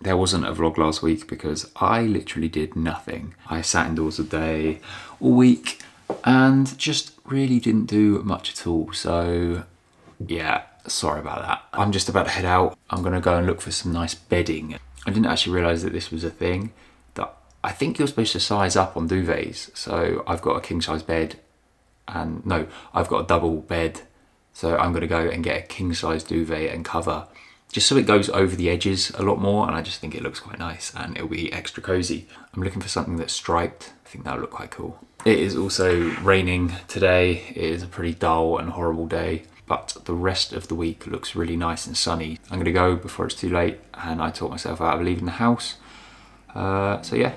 There wasn't a vlog last week because I literally did nothing. I sat indoors all day, all week, and just really didn't do much at all. So yeah, sorry about that. I'm just about to head out. I'm gonna go and look for some nice bedding. I didn't actually realize that this was a thing, that I think you're supposed to size up on duvets. So I've got a king size bed, and no, I've got a double bed. So I'm gonna go and get a king size duvet and cover, just so it goes over the edges a lot more, and I just think it looks quite nice and it'll be extra cozy. I'm looking for something that's striped. I think that'll look quite cool. It is also raining today. It is a pretty dull and horrible day, but the rest of the week looks really nice and sunny. I'm gonna go before it's too late, and I talk myself out of leaving the house. So yeah.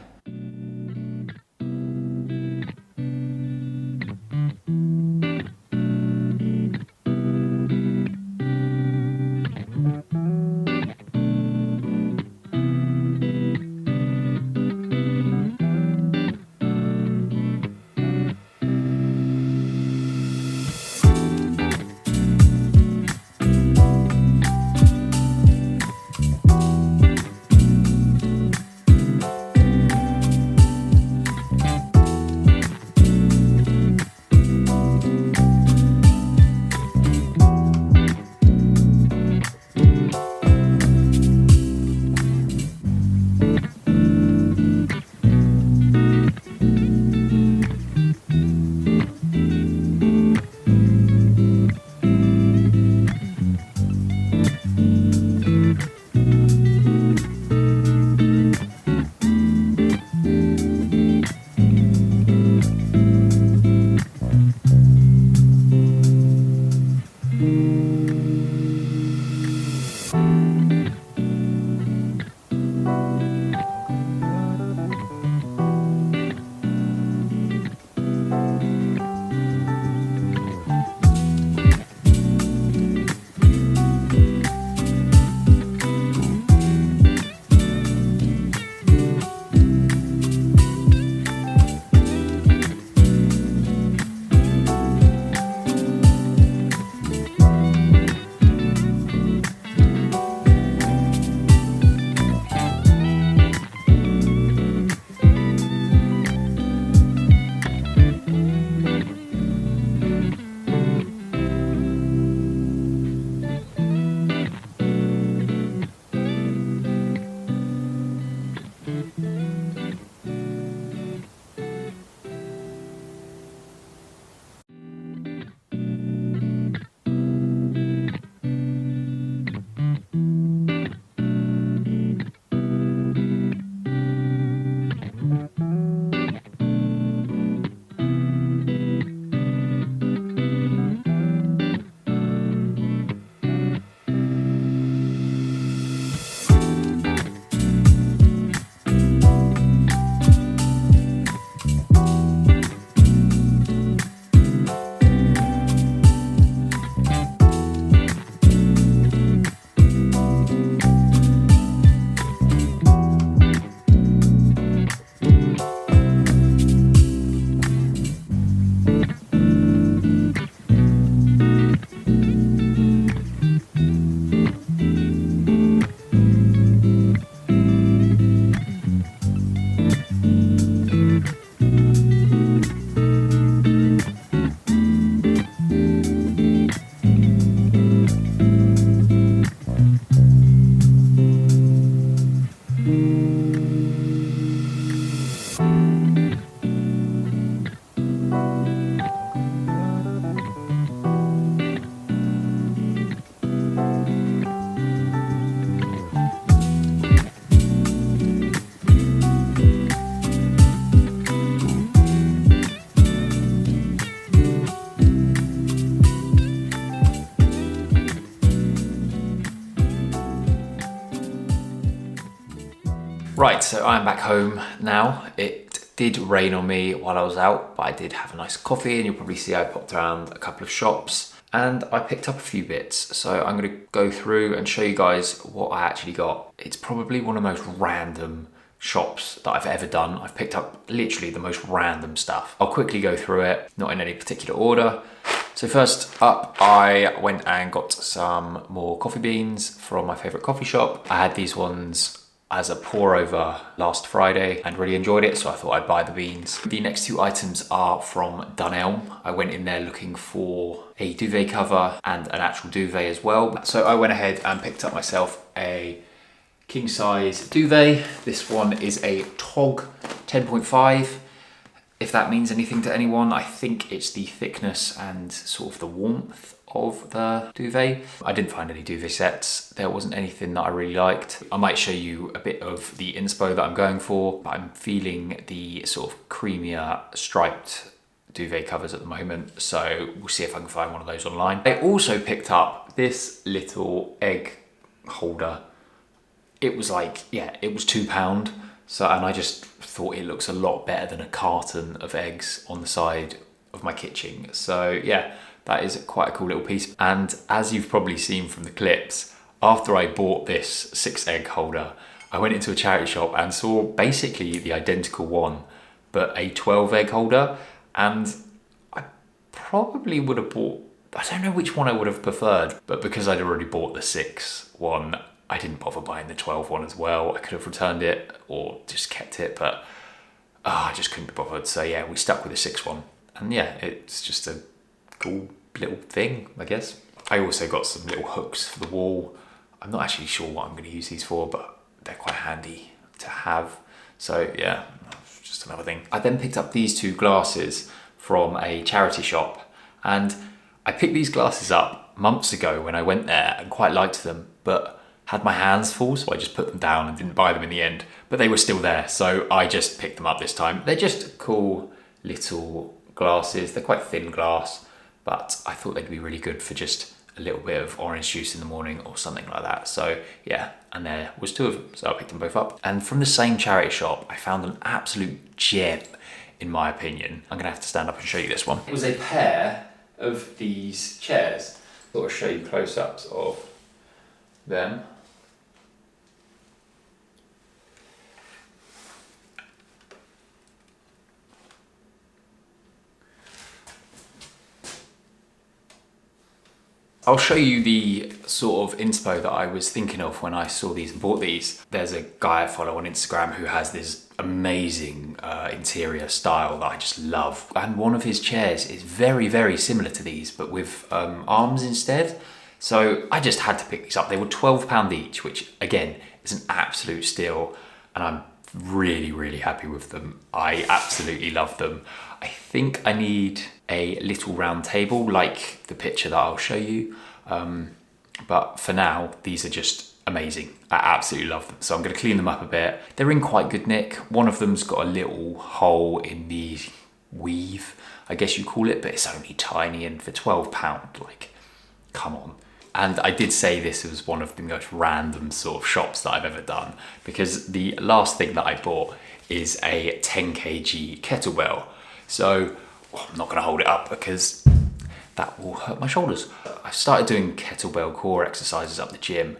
Right, so I'm back home now. It did rain on me while I was out, but I did have a nice coffee, and you'll probably see I popped around a couple of shops and I picked up a few bits. So I'm gonna go through and show you guys what I actually got. It's probably one of the most random shops that I've ever done. I've picked up literally the most random stuff. I'll quickly go through it, not in any particular order. So first up, I went and got some more coffee beans from my favorite coffee shop. I had these ones as a pour over last Friday and really enjoyed it, so I thought I'd buy the beans. The next two items are from Dunelm. I went in there looking for a duvet cover and an actual duvet as well. So I went ahead and picked up myself a king size duvet. This one is a TOG 10.5. If that means anything to anyone, I think it's the thickness and sort of the warmth of the duvet. I didn't find any duvet sets. There wasn't anything that I really liked. I might show you a bit of the inspo that I'm going for, but I'm feeling the sort of creamier striped duvet covers at the moment, so we'll see if I can find one of those online. I also picked up this little egg holder. It was like, yeah, it was £2. So, and I just thought it looks a lot better than a carton of eggs on the side of my kitchen. So yeah, that is quite a cool little piece. And as you've probably seen from the clips, after I bought this 6 egg holder, I went into a charity shop and saw basically the identical one, but a 12 egg holder. And I probably would have bought, I don't know which one I would have preferred, but because I'd already bought the 6 one, I didn't bother buying the 12 one as well. I could have returned it or just kept it, but I just couldn't be bothered. So yeah, we stuck with the 6 one. And yeah, it's just a cool little thing, I guess. I also got some little hooks for the wall. I'm not actually sure what I'm going to use these for, but they're quite handy to have. So yeah, just another thing. I then picked up these 2 glasses from a charity shop, and I picked these glasses up months ago when I went there and quite liked them, but had my hands full, so I just put them down and didn't buy them in the end, but they were still there, so I just picked them up this time. They're just cool little glasses. They're quite thin glass, but I thought they'd be really good for just a little bit of orange juice in the morning or something like that. So yeah, and there was 2 of them, so I picked them both up. And from the same charity shop, I found an absolute gem, in my opinion. I'm gonna have to stand up and show you this one. It was a pair of these chairs. I thought I'd show you close-ups of them. I'll show you the sort of inspo that I was thinking of when I saw these and bought these. There's a guy I follow on Instagram who has this amazing interior style that I just love. And one of his chairs is very, very similar to these, but with arms instead. So I just had to pick these up. They were £12 each, which again is an absolute steal. And I'm really, really happy with them. I absolutely love them. I think I need a little round table like the picture that I'll show you. But for now, these are just amazing. I absolutely love them. So I'm gonna clean them up a bit. They're in quite good nick. One of them's got a little hole in the weave, I guess you call it, but it's only tiny, and for £12, like, come on. And I did say this was one of the most random sort of shops that I've ever done, because the last thing that I bought is a 10 kg kettlebell. So I'm not gonna hold it up because that will hurt my shoulders. I started doing kettlebell core exercises up the gym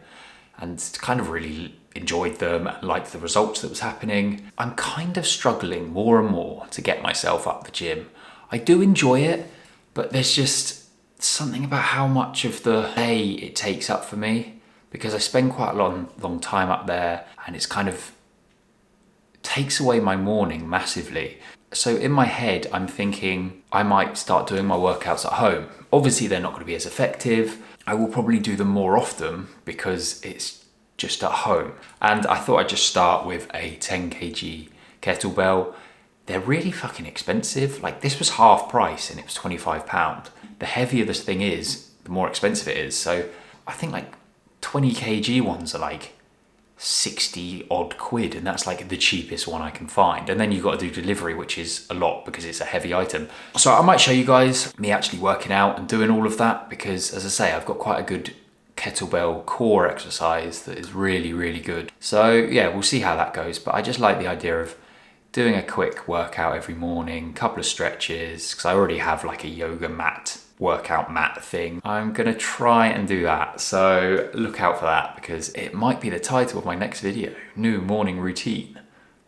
and kind of really enjoyed them and liked the results that was happening. I'm kind of struggling more and more to get myself up the gym. I do enjoy it, but there's just something about how much of the day it takes up for me, because I spend quite a long time up there, and it's kind of takes away my morning massively. So in my head, I'm thinking I might start doing my workouts at home. Obviously, they're not going to be as effective. I will probably do them more often because it's just at home. And I thought I'd just start with a 10 kg kettlebell. They're really fucking expensive. Like, this was half price and it was £25. The heavier this thing is, the more expensive it is. So I think like 20 kg ones are like 60 odd quid, and that's like the cheapest one I can find. And then you've got to do delivery, which is a lot because it's a heavy item. So I might show you guys me actually working out and doing all of that, because as I say, I've got quite a good kettlebell core exercise that is really, really good. So yeah, we'll see how that goes. But I just like the idea of doing a quick workout every morning, couple of stretches, because I already have like a yoga mat, workout mat thing. I'm gonna try and do that, so look out for that, because it might be the title of my next video. New morning routine,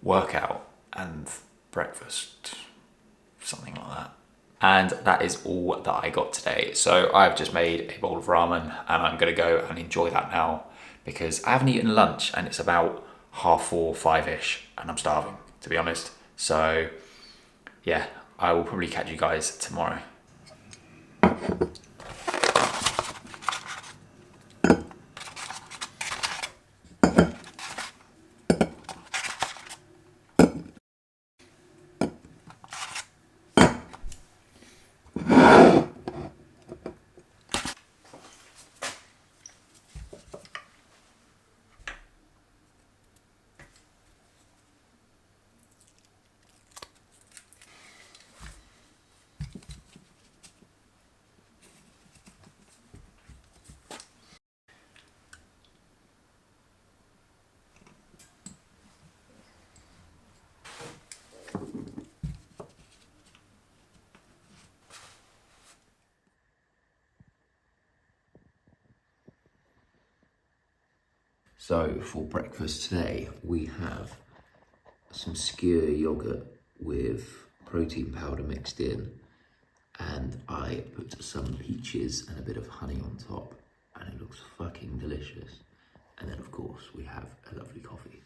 workout and breakfast, something like that. And that is all that I got today. So I've just made a bowl of ramen and I'm gonna go and enjoy that now, because I haven't eaten lunch and it's about 4:30, 5ish, and I'm starving, to be honest. So yeah, I will probably catch you guys tomorrow. So for breakfast today, we have some skyr yogurt with protein powder mixed in, and I put some peaches and a bit of honey on top, and it looks fucking delicious. And then of course we have a lovely coffee.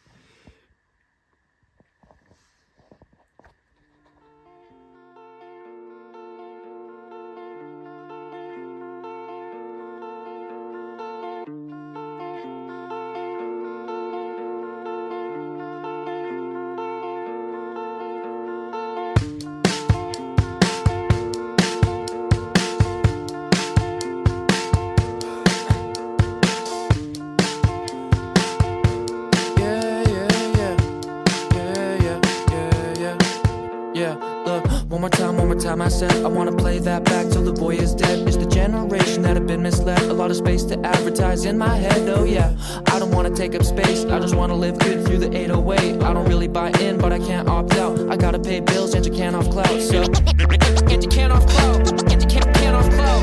One more time, I said I wanna play that back till the boy is dead. It's the generation that have been misled. A lot of space to advertise in my head, oh yeah. I don't wanna take up space, I just wanna live good through the 808. I don't really buy in, but I can't opt out. I gotta pay bills and you can't off clout, so and you can't off clout, and you can't off clout.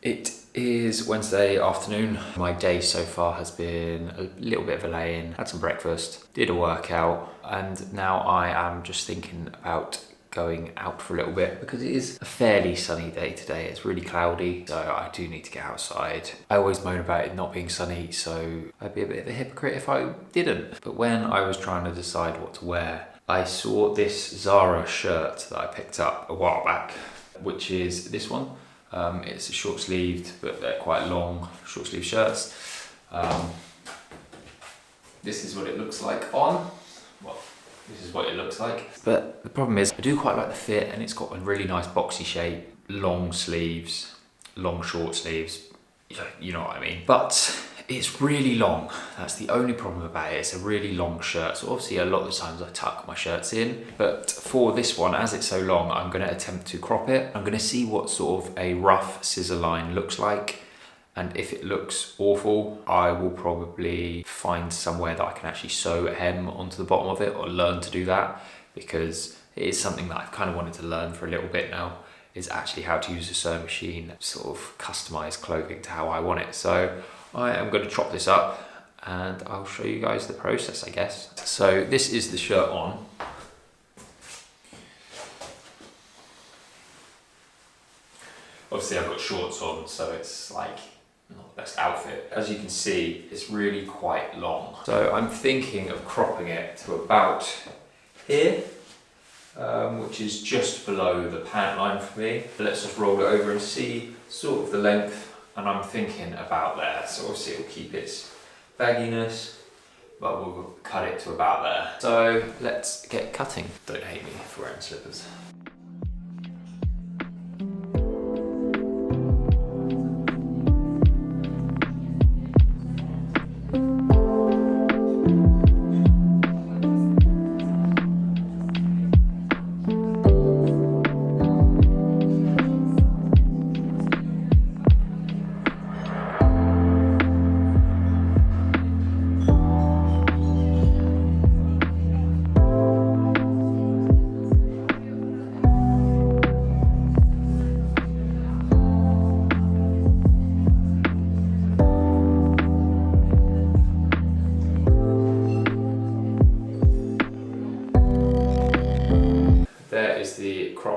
It is Wednesday afternoon. My day so far has been a little bit of a lay-in, had some breakfast, did a workout, and now I am just thinking about going out for a little bit because it is a fairly sunny day today. It's really cloudy, so I do need to get outside. I always moan about it not being sunny, so I'd be a bit of a hypocrite if I didn't. But when I was trying to decide what to wear, I saw this Zara shirt that I picked up a while back, which is this one. It's a short sleeved, but they're quite long short sleeve shirts. This is what it looks like on. Well, this is what it looks like. But the problem is I do quite like the fit, and it's got a really nice boxy shape, long sleeves, long short sleeves, you know what I mean. But it's really long. That's the only problem about it. It's a really long shirt. So obviously a lot of the times I tuck my shirts in, but for this one, as it's so long, I'm going to attempt to crop it. I'm going to see what sort of a rough scissor line looks like. And if it looks awful, I will probably find somewhere that I can actually sew a hem onto the bottom of it, or learn to do that, because it is something that I've kind of wanted to learn for a little bit now, is actually how to use a sewing machine, sort of customize clothing to how I want it. So I am going to chop this up and I'll show you guys the process, I guess. So this is the shirt on. Obviously I've got shorts on, so it's like not the best outfit. As you can see, it's really quite long. So I'm thinking of cropping it to about here, which is just below the pant line for me. Let's just roll it over and see sort of the length. And I'm thinking about there, so obviously it'll keep its bagginess, but we'll cut it to about there. So let's get cutting. Don't hate me for wearing slippers.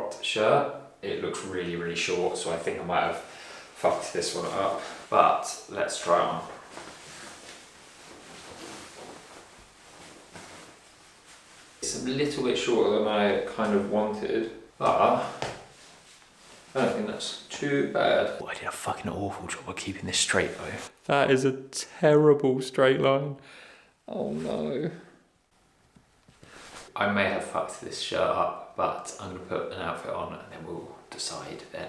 cropped shirt. It looks really, really short, so I think I might have fucked this one up, but let's try it on. It's a little bit shorter than I kind of wanted, but I don't think that's too bad. Oh, I did a fucking awful job of keeping this straight though. That is a terrible straight line. Oh no. I may have fucked this shirt up, but I'm gonna put an outfit on and then we'll decide then.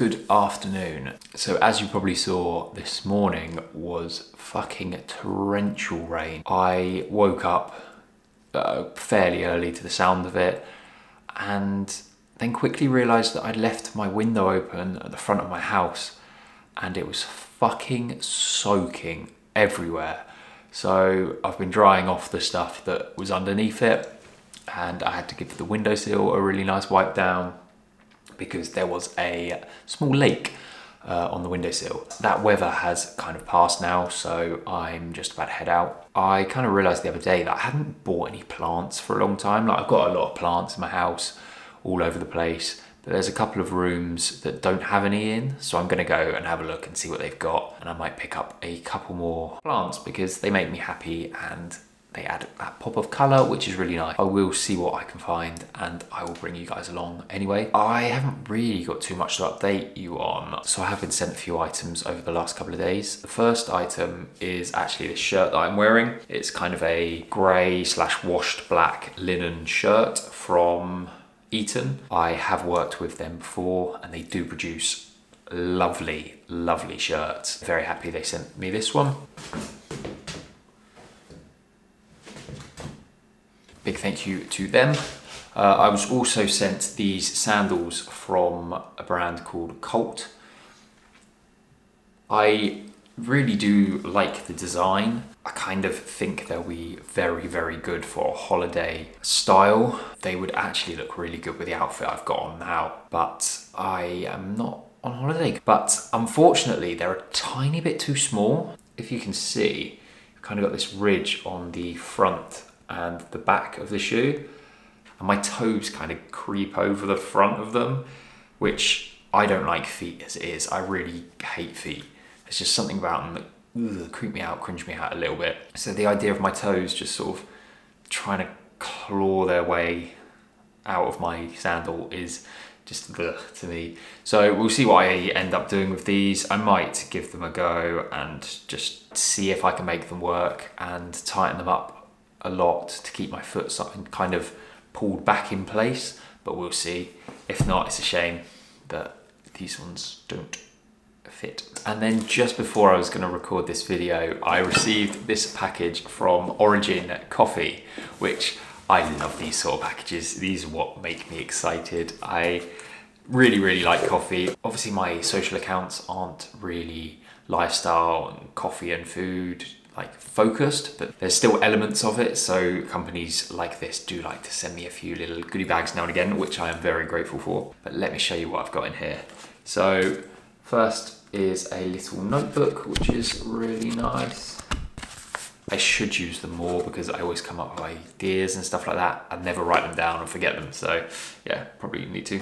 Good afternoon. So as you probably saw, this morning was fucking torrential rain. I woke up fairly early to the sound of it and then quickly realised that I'd left my window open at the front of my house and it was fucking soaking everywhere. So I've been drying off the stuff that was underneath it and I had to give the windowsill a really nice wipe down because there was a small leak on the windowsill. That weather has kind of passed now, so I'm just about to head out. I kind of realised the other day that I hadn't bought any plants for a long time. Like, I've got a lot of plants in my house all over the place, but there's a couple of rooms that don't have any in, so I'm gonna go and have a look and see what they've got, and I might pick up a couple more plants because they make me happy and they add that pop of colour, which is really nice. I will see what I can find and I will bring you guys along anyway. I haven't really got too much to update you on, so I have been sent a few items over the last couple of days. The first item is actually this shirt that I'm wearing. It's kind of a grey / washed black linen shirt from Eton. I have worked with them before and they do produce lovely, lovely shirts. Very happy they sent me this one. Big thank you to them. I was also sent these sandals from a brand called Colt. I really do like the design. I kind of think they'll be very, very good for a holiday style. They would actually look really good with the outfit I've got on now, but I am not on holiday. But unfortunately, they're a tiny bit too small. If you can see, you've kind of got this ridge on the front and the back of the shoe, and my toes kind of creep over the front of them, which I don't like feet as it is. I really hate feet. There's just something about them that creep me out, cringe me out a little bit. So the idea of my toes just sort of trying to claw their way out of my sandal is just ugh to me. So we'll see what I end up doing with these. I might give them a go and just see if I can make them work and tighten them up a lot to keep my foot kind of pulled back in place, but we'll see. If not, it's a shame that these ones don't fit. And then just before I was going to record this video, I received this package from Origin Coffee, which I love these sort of packages. These are what make me excited. I really, really like coffee. Obviously my social accounts aren't really lifestyle and coffee and food like focused, but there's still elements of it. So companies like this do like to send me a few little goodie bags now and again, which I am very grateful for. But let me show you what I've got in here. So first is a little notebook, which is really nice. I should use them more because I always come up with ideas and stuff like that. I never write them down and forget them. So yeah, probably need to.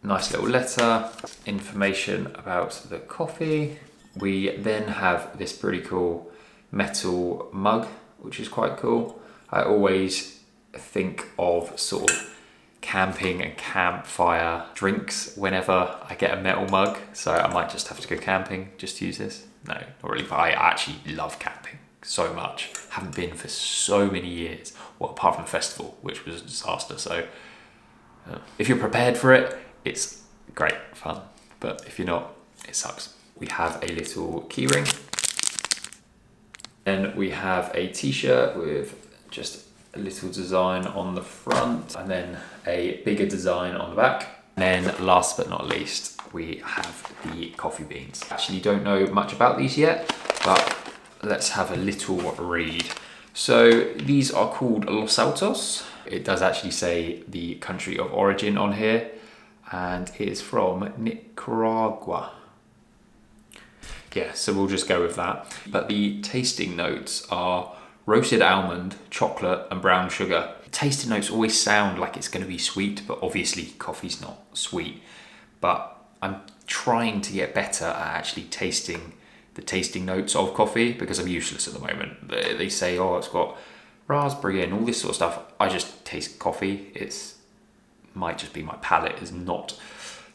Nice little letter, information about the coffee. We then have this pretty cool metal mug, which is quite cool. I always think of sort of camping and campfire drinks whenever I get a metal mug. So I might just have to go camping just to use this. No, not really, but I actually love camping so much. Haven't been for so many years. Well, apart from the festival, which was a disaster. So if you're prepared for it, it's great fun. But if you're not, it sucks. We have a little keyring. Then we have a t-shirt with just a little design on the front and then a bigger design on the back. And then last but not least, we have the coffee beans. Actually don't know much about these yet, but let's have a little read. So these are called Los Altos. It does actually say the country of origin on here, and it is from Nicaragua. Yeah, so we'll just go with that. But the tasting notes are roasted almond, chocolate, and brown sugar. Tasting notes always sound like it's going to be sweet, but obviously coffee's not sweet. But I'm trying to get better at actually tasting the tasting notes of coffee because I'm useless at the moment. They say, oh, it's got raspberry and all this sort of stuff. I just taste coffee. It's might just be my palate is not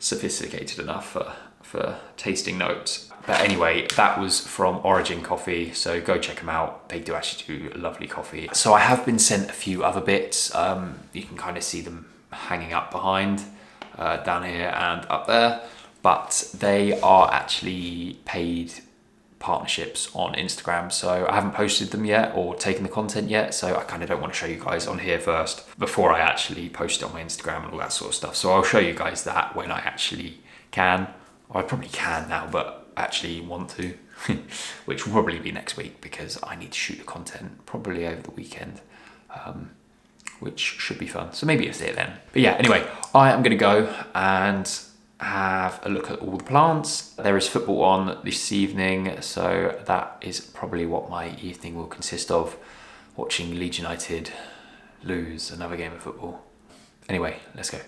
sophisticated enough for tasting notes. But anyway, that was from Origin Coffee, so go check them out. They do actually do lovely coffee. So I have been sent a few other bits. You can kind of see them hanging up behind, down here and up there. But they are actually paid partnerships on Instagram, so I haven't posted them yet or taken the content yet, so I kind of don't want to show you guys on here first before I actually post it on my Instagram and all that sort of stuff. So I'll show you guys that when I actually can. Or I probably can now, but actually want to, which will probably be next week because I need to shoot the content probably over the weekend, which should be fun. So maybe it's there then. But yeah, anyway, I am going to go and have a look at all the plants. There is football on this evening, so that is probably what my evening will consist of, watching Leeds United lose another game of football. Anyway, let's go.